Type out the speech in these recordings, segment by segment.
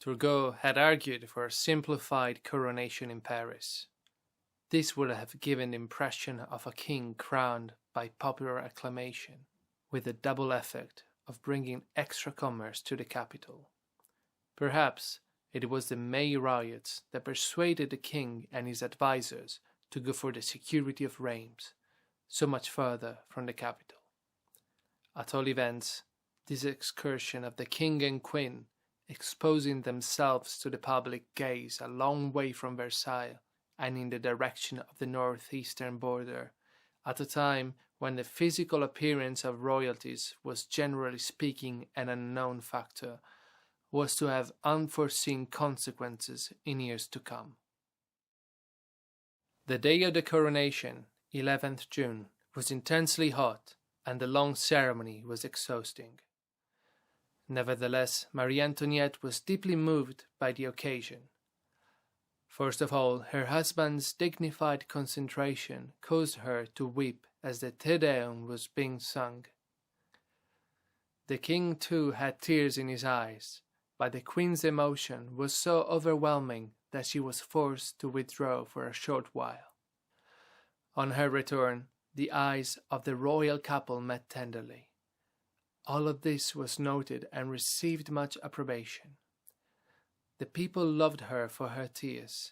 Turgot had argued for a simplified coronation in Paris. This would have given the impression of a king crowned by popular acclamation, with the double effect of bringing extra commerce to the capital. Perhaps it was the May riots that persuaded the king and his advisers to go for the security of Reims, so much further from the capital. At all events, this excursion of the king and queen, exposing themselves to the public gaze a long way from Versailles and in the direction of the northeastern border, at a time when the physical appearance of royalties was generally speaking an unknown factor, was to have unforeseen consequences in years to come. The day of the coronation, 11th June, was intensely hot, and the long ceremony was exhausting. Nevertheless, Marie Antoinette was deeply moved by the occasion. First of all, her husband's dignified concentration caused her to weep as the Te Deum was being sung. The king too had tears in his eyes, but the queen's emotion was so overwhelming that she was forced to withdraw for a short while. On her return, the eyes of the royal couple met tenderly. All of this was noted and received much approbation. The people loved her for her tears.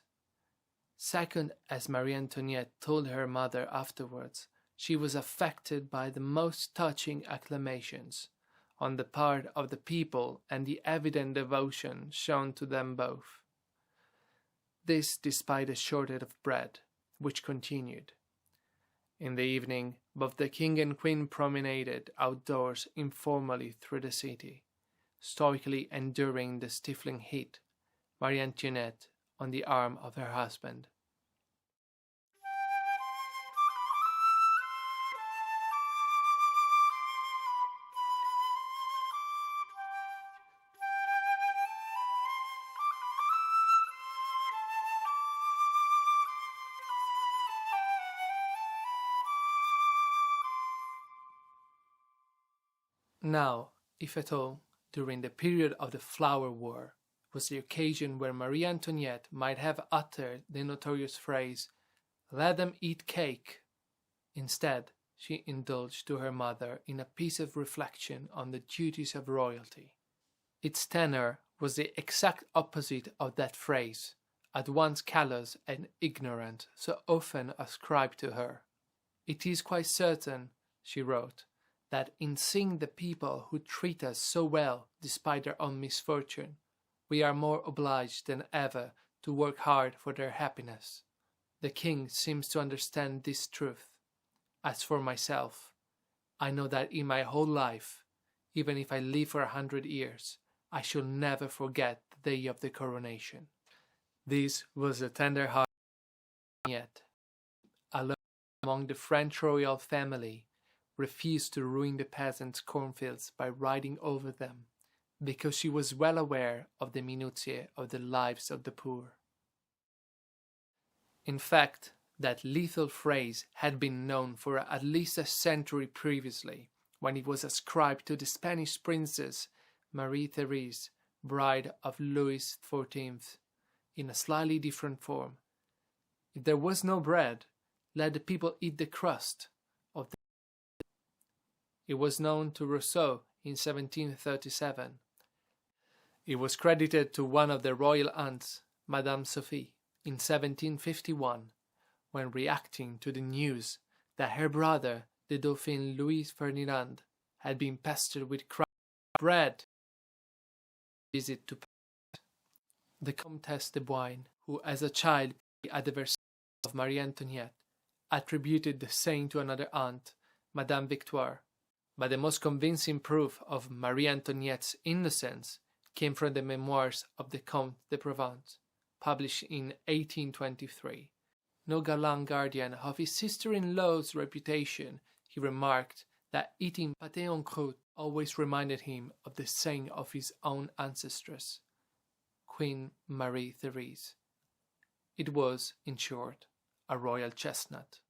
Second, as Marie Antoinette told her mother afterwards, she was affected by the most touching acclamations on the part of the people and the evident devotion shown to them both. This despite a shortage of bread, which continued. In the evening, both the king and queen promenaded outdoors informally through the city, stoically enduring the stifling heat, Marie Antoinette on the arm of her husband. Now, if at all, during the period of the Flower War, was the occasion where Marie Antoinette might have uttered the notorious phrase, "Let them eat cake." Instead, she indulged to her mother in a piece of reflection on the duties of royalty. Its tenor was the exact opposite of that phrase, at once callous and ignorant, so often ascribed to her. "It is quite certain," she wrote, "that in seeing the people who treat us so well despite their own misfortune, we are more obliged than ever to work hard for their happiness. The king seems to understand this truth. As for myself, I know that in my whole life, even if I live for 100 years, I shall never forget the day of the coronation." This was the tender heart yet, alone among the French royal family, refused to ruin the peasants' cornfields by riding over them, because she was well aware of the minutiae of the lives of the poor. In fact, that lethal phrase had been known for at least a century previously, when it was ascribed to the Spanish princess Marie Therese, bride of Louis XIV, in a slightly different form. If there was no bread, let the people eat the crust of the. It was known to Rousseau in 1737. It was credited to one of the royal aunts, Madame Sophie, in 1751, when reacting to the news that her brother, the Dauphin Louis Ferdinand, had been pestered with crying bread. Visit to Paris. The Comtesse de Boigne, who as a child at the Versailles of Marie Antoinette, attributed the same to another aunt, Madame Victoire. But the most convincing proof of Marie Antoinette's innocence came from the memoirs of the Comte de Provence, published in 1823. No gallant guardian of his sister-in-law's reputation, he remarked that eating pâté en croûte always reminded him of the saying of his own ancestress, Queen Marie Therese. It was, in short, a royal chestnut.